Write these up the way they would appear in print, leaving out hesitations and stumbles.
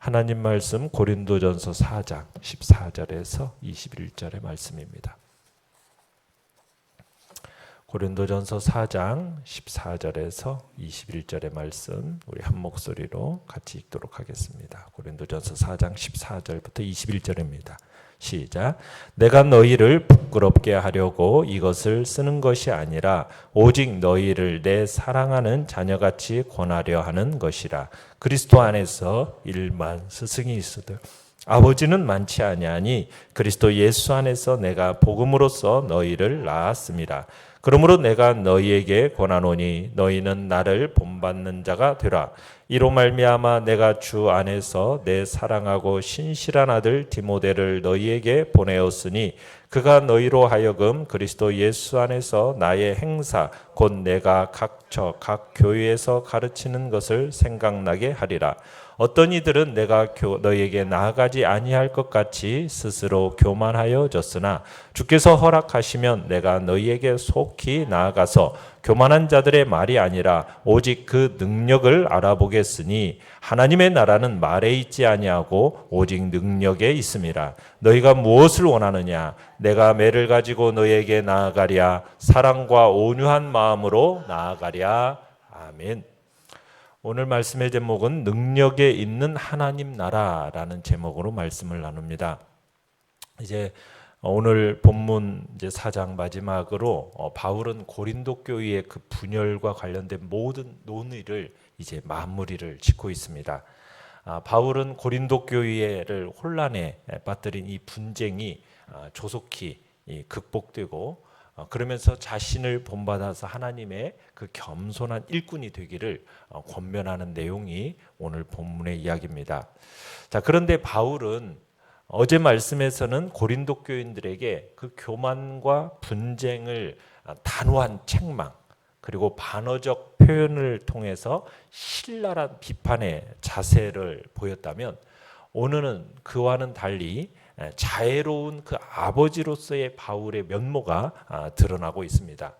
하나님 말씀 고린도전서 4장 14절에서 21절의 말씀입니다. 고린도전서 4장 14절에서 21절의 말씀 우리 한 목소리로 같이 읽도록 하겠습니다. 고린도전서 4장 14절부터 21절입니다. 시작. 내가 너희를 부끄럽게 하려고 이것을 쓰는 것이 아니라 오직 너희를 내 사랑하는 자녀같이 권하려 하는 것이라. 그리스도 안에서 일만 스승이 있으되 아버지는 많지 아니하니 그리스도 예수 안에서 내가 복음으로써 너희를 낳았습니다. 그러므로 내가 너희에게 권하노니 너희는 나를 본받는 자가 되라. 이로 말미암아 내가 주 안에서 내 사랑하고 신실한 아들 디모데를 너희에게 보내었으니 그가 너희로 하여금 그리스도 예수 안에서 나의 행사 곧 내가 각 교회에서 가르치는 것을 생각나게 하리라. 어떤 이들은 내가 너희에게 나아가지 아니할 것 같이 스스로 교만하여 졌으나 주께서 허락하시면 내가 너희에게 속히 나아가서 교만한 자들의 말이 아니라 오직 그 능력을 알아보겠으니 하나님의 나라는 말에 있지 아니하고 오직 능력에 있음이라. 너희가 무엇을 원하느냐? 내가 매를 가지고 너희에게 나아가랴. 사랑과 온유한 마음으로 나아가랴. 아멘. 오늘 말씀의 제목은 능력에 있는 하나님 나라라는 제목으로 말씀을 나눕니다. 이제 오늘 본문 이제 4장 마지막으로 바울은 고린도 교회의 그 분열과 관련된 모든 논의를 이제 마무리를 짓고 있습니다. 바울은 고린도 교회를 혼란에 빠뜨린 이 분쟁이 조속히 극복되고 그러면서 자신을 본받아서 하나님의 그 겸손한 일꾼이 되기를 권면하는 내용이 오늘 본문의 이야기입니다. 자, 그런데 바울은 어제 말씀에서는 고린도 교인들에게 그 교만과 분쟁을 단호한 책망 그리고 반어적 표현을 통해서 신랄한 비판의 자세를 보였다면 오늘은 그와는 달리 자애로운 그 아버지로서의 바울의 면모가 드러나고 있습니다.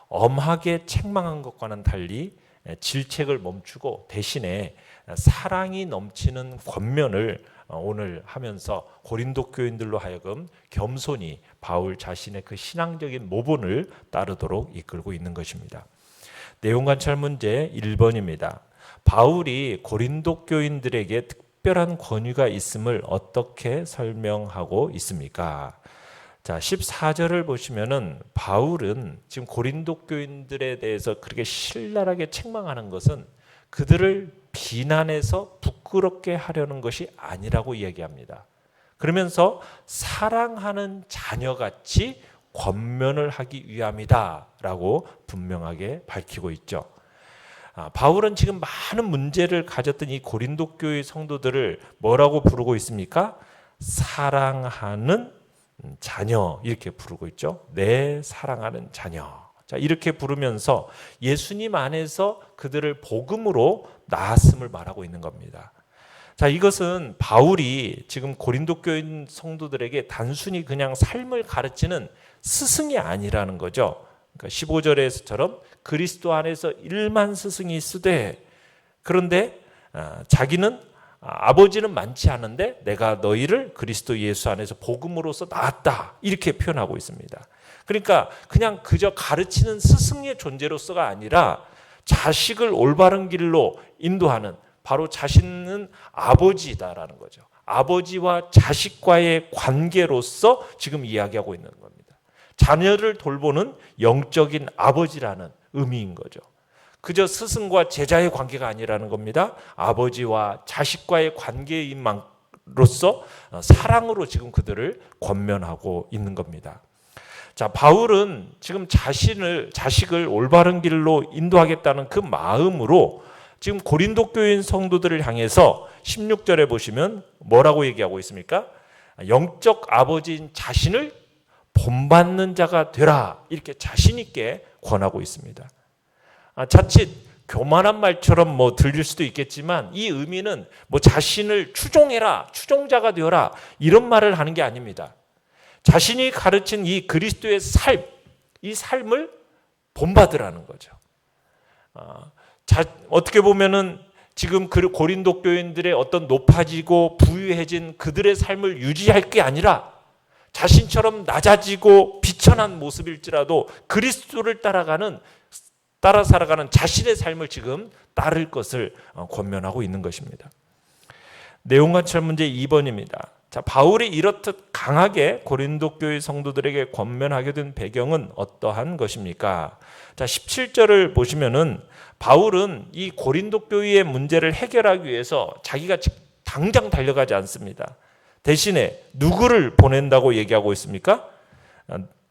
엄하게 책망한 것과는 달리 질책을 멈추고 대신에 사랑이 넘치는 권면을 오늘 하면서 고린도 교인들로 하여금 겸손히 바울 자신의 그 신앙적인 모본을 따르도록 이끌고 있는 것입니다. 내용 관찰 문제 1번입니다. 바울이 고린도 교인들에게 특별한 권위가 있음을 어떻게 설명하고 있습니까? 자, 14절을 보시면은 바울은 지금 고린도 교인들에 대해서 그렇게 신랄하게 책망하는 것은 그들을 비난해서 부끄럽게 하려는 것이 아니라고 이야기합니다. 그러면서 사랑하는 자녀같이 권면을 하기 위함이다라고 분명하게 밝히고 있죠. 바울은 지금 많은 문제를 가졌던 이 고린도 교회 성도들을 뭐라고 부르고 있습니까? 사랑하는 자녀 이렇게 부르고 있죠. 내 사랑하는 자녀. 자, 이렇게 부르면서 예수님 안에서 그들을 복음으로 낳았음을 말하고 있는 겁니다. 자, 이것은 바울이 지금 고린도 교인 성도들에게 단순히 그냥 삶을 가르치는 스승이 아니라는 거죠. 그러니까 15절에서처럼 그리스도 안에서 일만 스승이 있으되 그런데 자기는 아버지는 많지 않은데 내가 너희를 그리스도 예수 안에서 복음으로서 낳았다 이렇게 표현하고 있습니다. 그러니까 그냥 그저 가르치는 스승의 존재로서가 아니라 자식을 올바른 길로 인도하는 바로 자신은 아버지다라는 거죠. 아버지와 자식과의 관계로서 지금 이야기하고 있는 겁니다. 자녀를 돌보는 영적인 아버지라는 의미인 거죠. 그저 스승과 제자의 관계가 아니라는 겁니다. 아버지와 자식과의 관계인 만로서 사랑으로 지금 그들을 권면하고 있는 겁니다. 자, 바울은 지금 자식을 올바른 길로 인도하겠다는 그 마음으로 지금 고린도 교인 성도들을 향해서 16절에 보시면 뭐라고 얘기하고 있습니까? 영적 아버지인 자신을 본받는 자가 되라 이렇게 자신 있게 권하고 있습니다. 자칫 교만한 말처럼 들릴 수도 있겠지만 이 의미는 자신을 추종해라, 추종자가 되어라 이런 말을 하는 게 아닙니다. 자신이 가르친 이 그리스도의 삶, 이 삶을 본받으라는 거죠. 어떻게 보면은 지금 그 고린도 교인들의 어떤 높아지고 부유해진 그들의 삶을 유지할 게 아니라 자신처럼 낮아지고 비천한 모습일지라도 그리스도를 따라 살아가는 자신의 삶을 지금 따를 것을 권면하고 있는 것입니다. 내용 관찰 문제 2번입니다. 자, 바울이 이렇듯 강하게 고린도 교회 성도들에게 권면하게 된 배경은 어떠한 것입니까? 자, 17절을 보시면은 바울은 이 고린도 교회의 문제를 해결하기 위해서 자기가 당장 달려가지 않습니다. 대신에 누구를 보낸다고 얘기하고 있습니까?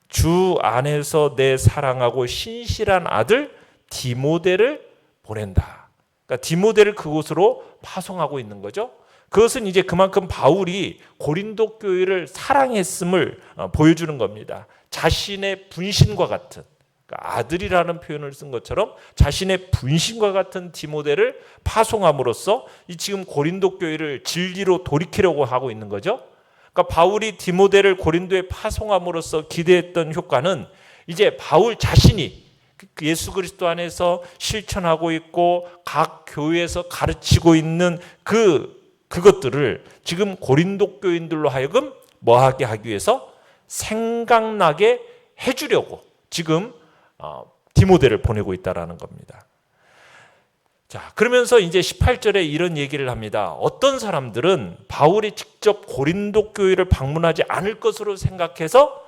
주 안에서 내 사랑하고 신실한 아들 디모데를 보낸다. 그러니까 디모데를 그곳으로 파송하고 있는 거죠. 그것은 이제 그만큼 바울이 고린도 교회를 사랑했음을 보여주는 겁니다. 자신의 분신과 같은, 그러니까 아들이라는 표현을 쓴 것처럼 자신의 분신과 같은 디모데를 파송함으로써 이 지금 고린도 교회를 진리로 돌이키려고 하고 있는 거죠. 그러니까 바울이 디모데를 고린도에 파송함으로써 기대했던 효과는 이제 바울 자신이 예수 그리스도 안에서 실천하고 있고 각 교회에서 가르치고 있는 그것들을 지금 고린도 교인들로 하여금 뭐하게 하기 위해서 생각나게 해주려고 지금 디모데를 보내고 있다라는 겁니다. 자, 그러면서 이제 18절에 이런 얘기를 합니다. 어떤 사람들은 바울이 직접 고린도 교회를 방문하지 않을 것으로 생각해서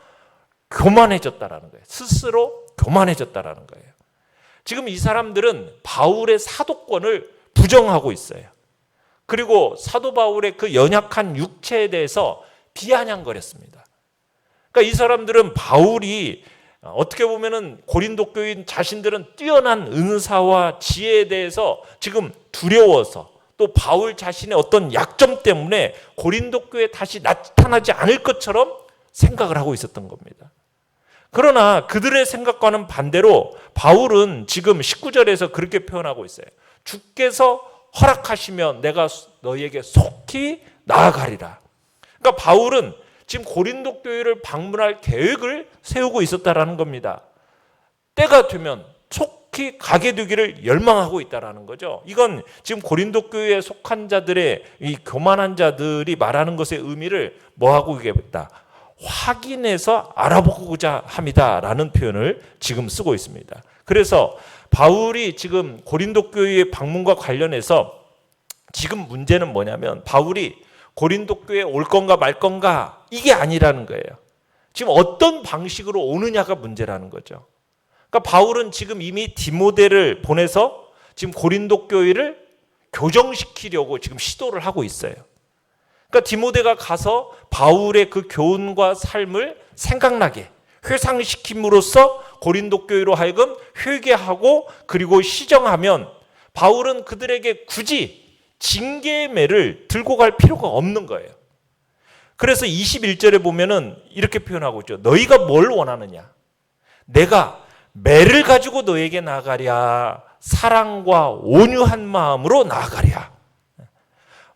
교만해졌다라는 거예요. 스스로 교만해졌다라는 거예요. 지금 이 사람들은 바울의 사도권을 부정하고 있어요. 그리고 사도 바울의 그 연약한 육체에 대해서 비아냥거렸습니다. 그러니까 이 사람들은 바울이 어떻게 보면은 고린도 교인 자신들은 뛰어난 은사와 지혜에 대해서 지금 두려워서 또 바울 자신의 어떤 약점 때문에 고린도 교회에 다시 나타나지 않을 것처럼 생각을 하고 있었던 겁니다. 그러나 그들의 생각과는 반대로 바울은 지금 19절에서 그렇게 표현하고 있어요. 주께서 허락하시면 내가 너희에게 속히 나아가리라. 그러니까 바울은 지금 고린도 교회를 방문할 계획을 세우고 있었다라는 겁니다. 때가 되면 속히 가게 되기를 열망하고 있다라는 거죠. 이건 지금 고린도 교회에 속한 자들의 이 교만한 자들이 말하는 것의 의미를 뭐하고 얘기했다? 확인해서 알아보고자 합니다라는 표현을 지금 쓰고 있습니다. 그래서 바울이 지금 고린도 교회의 방문과 관련해서 지금 문제는 뭐냐면 바울이 고린도 교회에 올 건가 말 건가 이게 아니라는 거예요. 지금 어떤 방식으로 오느냐가 문제라는 거죠. 그러니까 바울은 지금 이미 디모데를 보내서 지금 고린도 교회를 교정시키려고 지금 시도를 하고 있어요. 그러니까 디모데가 가서 바울의 그 교훈과 삶을 생각나게 회상시킴으로써 고린도 교회로 하여금 회개하고 그리고 시정하면 바울은 그들에게 굳이 징계의 매를 들고 갈 필요가 없는 거예요. 그래서 21절에 보면은 이렇게 표현하고 있죠. 너희가 뭘 원하느냐? 내가 매를 가지고 너에게 나아가랴? 사랑과 온유한 마음으로 나아가랴?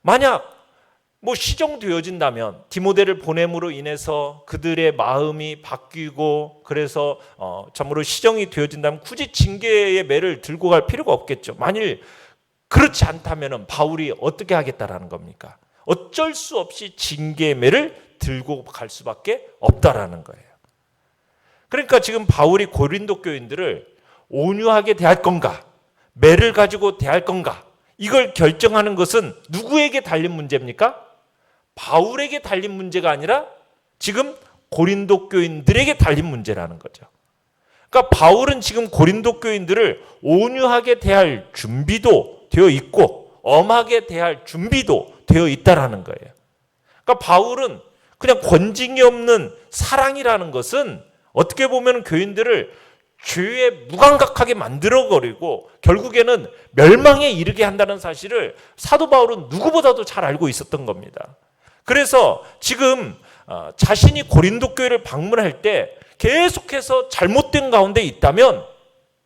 만약 시정되어진다면 디모데를 보냄으로 인해서 그들의 마음이 바뀌고 그래서 참으로 시정이 되어진다면 굳이 징계의 매를 들고 갈 필요가 없겠죠. 만일 그렇지 않다면 바울이 어떻게 하겠다라는 겁니까? 어쩔 수 없이 징계의 매를 들고 갈 수밖에 없다라는 거예요. 그러니까 지금 바울이 고린도 교인들을 온유하게 대할 건가, 매를 가지고 대할 건가, 이걸 결정하는 것은 누구에게 달린 문제입니까? 바울에게 달린 문제가 아니라 지금 고린도 교인들에게 달린 문제라는 거죠. 그러니까 바울은 지금 고린도 교인들을 온유하게 대할 준비도 되어 있고 엄하게 대할 준비도 되어 있다라는 거예요. 그러니까 바울은 그냥 권징이 없는 사랑이라는 것은 어떻게 보면 교인들을 죄에 무감각하게 만들어버리고 결국에는 멸망에 이르게 한다는 사실을 사도 바울은 누구보다도 잘 알고 있었던 겁니다. 그래서 지금 자신이 고린도 교회를 방문할 때 계속해서 잘못된 가운데 있다면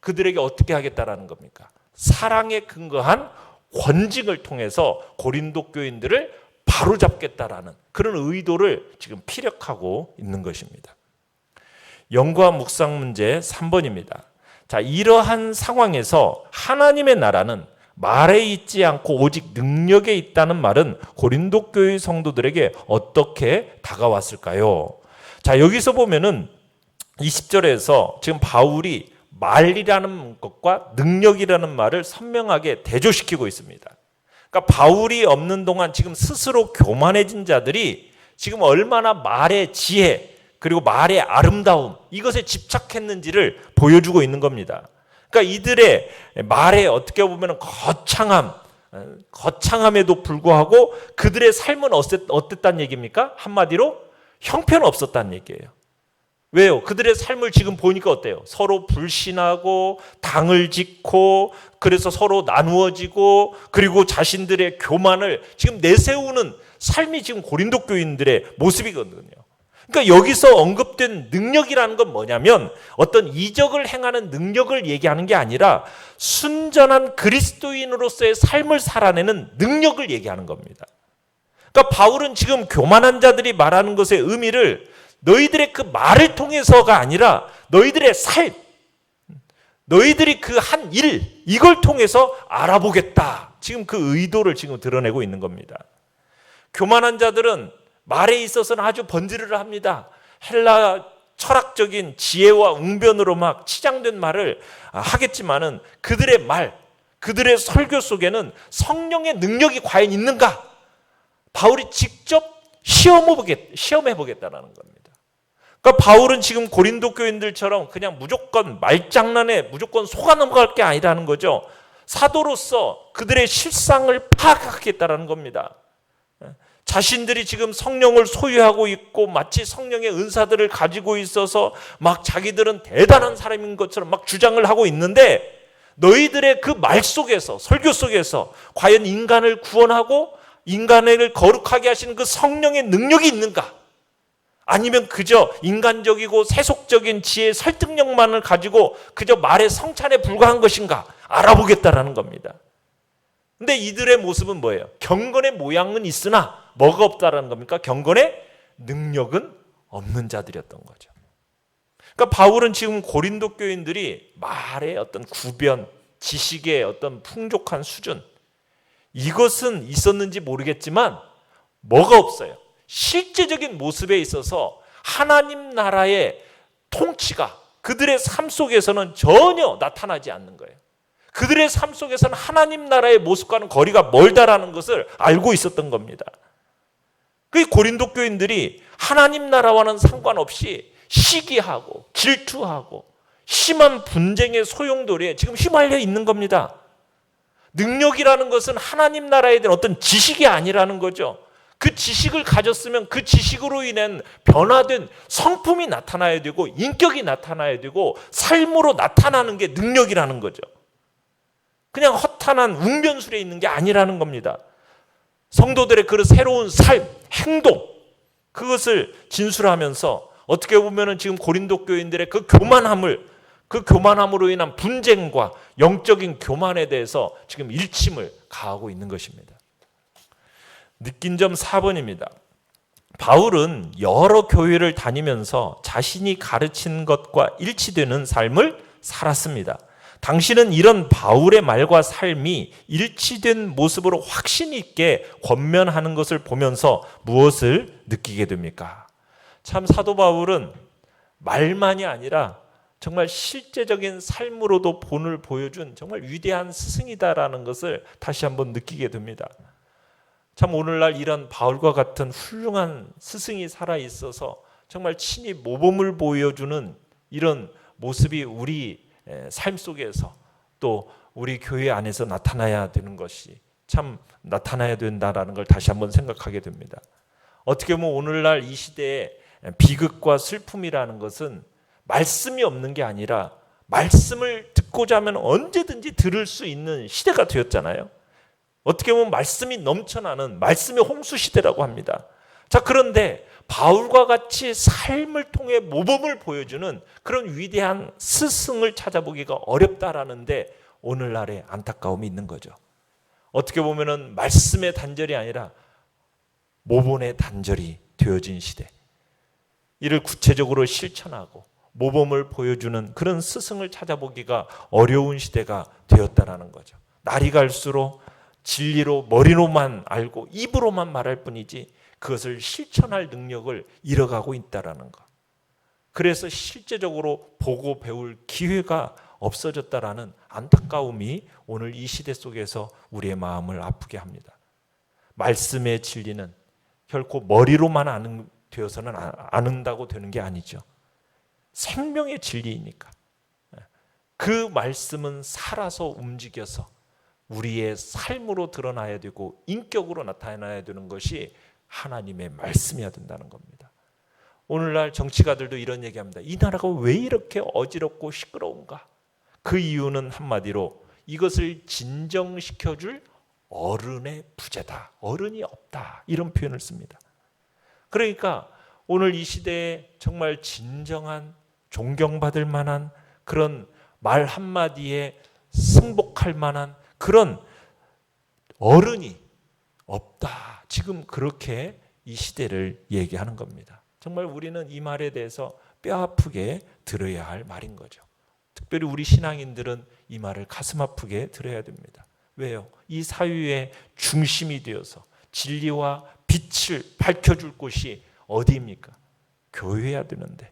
그들에게 어떻게 하겠다라는 겁니까? 사랑에 근거한 권징을 통해서 고린도 교인들을 바로잡겠다라는 그런 의도를 지금 피력하고 있는 것입니다. 연구와 묵상 문제 3번입니다. 자, 이러한 상황에서 하나님의 나라는 말에 있지 않고 오직 능력에 있다는 말은 고린도 교회 성도들에게 어떻게 다가왔을까요? 자, 여기서 보면은 20절에서 지금 바울이 말이라는 것과 능력이라는 말을 선명하게 대조시키고 있습니다. 그러니까 바울이 없는 동안 지금 스스로 교만해진 자들이 지금 얼마나 말의 지혜 그리고 말의 아름다움 이것에 집착했는지를 보여주고 있는 겁니다. 그러니까 이들의 말에 어떻게 보면 거창함에도 불구하고 그들의 삶은 어땠다는 얘기입니까? 한마디로 형편없었다는 얘기예요. 왜요? 그들의 삶을 지금 보니까 어때요? 서로 불신하고 당을 짓고 그래서 서로 나누어지고 그리고 자신들의 교만을 지금 내세우는 삶이 지금 고린도 교인들의 모습이거든요. 그러니까 여기서 언급된 능력이라는 건 뭐냐면 어떤 이적을 행하는 능력을 얘기하는 게 아니라 순전한 그리스도인으로서의 삶을 살아내는 능력을 얘기하는 겁니다. 그러니까 바울은 지금 교만한 자들이 말하는 것의 의미를 너희들의 그 말을 통해서가 아니라 너희들의 삶, 너희들이 그 한 일, 이걸 통해서 알아보겠다. 지금 그 의도를 지금 드러내고 있는 겁니다. 교만한 자들은 말에 있어서는 아주 번지르르 합니다. 헬라 철학적인 지혜와 웅변으로 막 치장된 말을 하겠지만은 그들의 말, 그들의 설교 속에는 성령의 능력이 과연 있는가? 바울이 직접 시험해 보겠다는 겁니다. 그러니까 바울은 지금 고린도 교인들처럼 그냥 무조건 말장난에 무조건 속아 넘어갈 게 아니라는 거죠. 사도로서 그들의 실상을 파악하겠다는 겁니다. 자신들이 지금 성령을 소유하고 있고 마치 성령의 은사들을 가지고 있어서 막 자기들은 대단한 사람인 것처럼 막 주장을 하고 있는데 너희들의 그 말 속에서 설교 속에서 과연 인간을 구원하고 인간을 거룩하게 하시는 그 성령의 능력이 있는가? 아니면 그저 인간적이고 세속적인 지혜 설득력만을 가지고 그저 말의 성찬에 불과한 것인가? 알아보겠다라는 겁니다. 근데 이들의 모습은 뭐예요? 경건의 모양은 있으나 뭐가 없다라는 겁니까? 경건의 능력은 없는 자들이었던 거죠. 그러니까 바울은 지금 고린도 교인들이 말의 어떤 구변, 지식의 어떤 풍족한 수준 이것은 있었는지 모르겠지만 뭐가 없어요. 실제적인 모습에 있어서 하나님 나라의 통치가 그들의 삶 속에서는 전혀 나타나지 않는 거예요. 그들의 삶 속에서는 하나님 나라의 모습과는 거리가 멀다라는 것을 알고 있었던 겁니다. 그 고린도 교인들이 하나님 나라와는 상관없이 시기하고 질투하고 심한 분쟁의 소용돌이에 지금 휘말려 있는 겁니다. 능력이라는 것은 하나님 나라에 대한 어떤 지식이 아니라는 거죠. 그 지식을 가졌으면 그 지식으로 인한 변화된 성품이 나타나야 되고 인격이 나타나야 되고 삶으로 나타나는 게 능력이라는 거죠. 그냥 허탄한 웅변술에 있는 게 아니라는 겁니다. 성도들의 그 새로운 삶, 행동 그것을 진술하면서 어떻게 보면 지금 고린도 교인들의 그 교만함으로 인한 분쟁과 영적인 교만에 대해서 지금 일침을 가하고 있는 것입니다. 느낀 점 4번입니다. 바울은 여러 교회를 다니면서 자신이 가르친 것과 일치되는 삶을 살았습니다. 당신은 이런 바울의 말과 삶이 일치된 모습으로 확신 있게 권면하는 것을 보면서 무엇을 느끼게 됩니까? 참 사도 바울은 말만이 아니라 정말 실제적인 삶으로도 본을 보여준 정말 위대한 스승이다라는 것을 다시 한번 느끼게 됩니다. 참 오늘날 이런 바울과 같은 훌륭한 스승이 살아있어서 정말 친히 모범을 보여주는 이런 모습이 우리 삶 속에서 또 우리 교회 안에서 나타나야 되는 것이 참 나타나야 된다라는 걸 다시 한번 생각하게 됩니다. 어떻게 보면 오늘날 이 시대의 비극과 슬픔이라는 것은 말씀이 없는 게 아니라 말씀을 듣고자 하면 언제든지 들을 수 있는 시대가 되었잖아요. 어떻게 보면 말씀이 넘쳐나는 말씀의 홍수 시대라고 합니다. 자, 그런데 바울과 같이 삶을 통해 모범을 보여주는 그런 위대한 스승을 찾아보기가 어렵다라는데 오늘날의 안타까움이 있는 거죠. 어떻게 보면은 말씀의 단절이 아니라 모본의 단절이 되어진 시대. 이를 구체적으로 실천하고 모범을 보여주는 그런 스승을 찾아보기가 어려운 시대가 되었다라는 거죠. 날이 갈수록 진리로 머리로만 알고 입으로만 말할 뿐이지 그것을 실천할 능력을 잃어가고 있다라는 것. 그래서 실제적으로 보고 배울 기회가 없어졌다라는 안타까움이 오늘 이 시대 속에서 우리의 마음을 아프게 합니다. 말씀의 진리는 결코 머리로만 되어서는 아는다고 되는 게 아니죠. 생명의 진리이니까. 그 말씀은 살아서 움직여서 우리의 삶으로 드러나야 되고 인격으로 나타나야 되는 것이 하나님의 말씀이어야 된다는 겁니다. 오늘날 정치가들도 이런 얘기합니다. 이 나라가 왜 이렇게 어지럽고 시끄러운가? 그 이유는 한마디로 이것을 진정시켜줄 어른의 부재다. 어른이 없다. 이런 표현을 씁니다. 그러니까 오늘 이 시대에 정말 진정한 존경받을 만한 그런 말 한마디에 승복할 만한 그런 어른이 없다. 지금 그렇게 이 시대를 얘기하는 겁니다. 정말 우리는 이 말에 대해서 뼈아프게 들어야 할 말인 거죠. 특별히 우리 신앙인들은 이 말을 가슴 아프게 들어야 됩니다. 왜요? 이 사유의 중심이 되어서 진리와 빛을 밝혀줄 곳이 어디입니까? 교회여야 되는데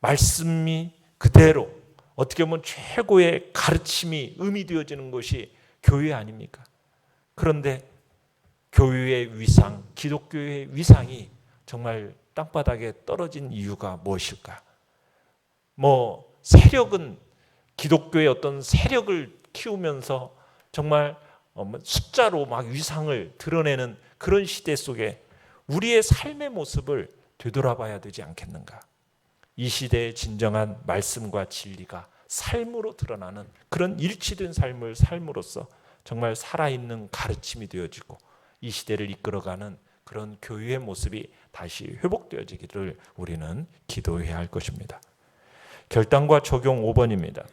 말씀이 그대로 어떻게 보면 최고의 가르침이 의미되어지는 것이 교회 아닙니까? 그런데 교회의 위상, 기독교의 위상이 정말 땅바닥에 떨어진 이유가 무엇일까? 세력은 기독교의 어떤 세력을 키우면서 정말 숫자로 막 위상을 드러내는 그런 시대 속에 우리의 삶의 모습을 되돌아봐야 되지 않겠는가? 이 시대의 진정한 말씀과 진리가 삶으로 드러나는 그런 일치된 삶을 삶으로써 정말 살아있는 가르침이 되어지고 이 시대를 이끌어가는 그런 교회의 모습이 다시 회복되어지기를 우리는 기도해야 할 것입니다. 결단과 적용 5번입니다.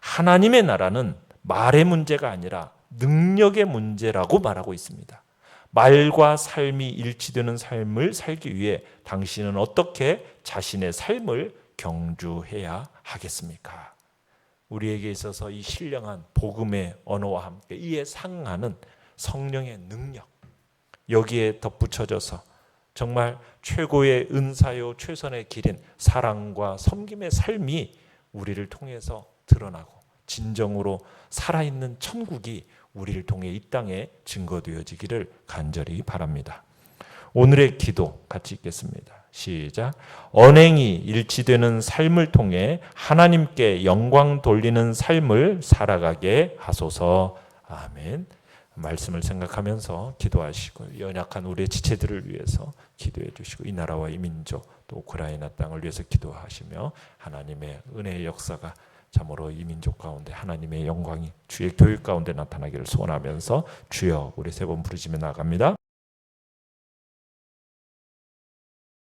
하나님의 나라는 말의 문제가 아니라 능력의 문제라고 말하고 있습니다. 말과 삶이 일치되는 삶을 살기 위해 당신은 어떻게 자신의 삶을 경주해야 하겠습니까? 우리에게 있어서 이 신령한 복음의 언어와 함께 이에 상응하는 성령의 능력, 여기에 덧붙여져서 정말 최고의 은사요 최선의 길인 사랑과 섬김의 삶이 우리를 통해서 드러나고 진정으로 살아있는 천국이 우리를 통해 이 땅에 증거되어지기를 간절히 바랍니다. 오늘의 기도 같이 읽겠습니다. 시작. 언행이 일치되는 삶을 통해 하나님께 영광 돌리는 삶을 살아가게 하소서. 아멘. 말씀을 생각하면서 기도하시고 연약한 우리의 지체들을 위해서 기도해 주시고 이 나라와 이 민족 또 우크라이나 땅을 위해서 기도하시며 하나님의 은혜의 역사가 참으로 이 민족 가운데 하나님의 영광이 주의 교육 가운데 나타나기를 소원하면서 주여 우리 세 번 부르시며 나갑니다.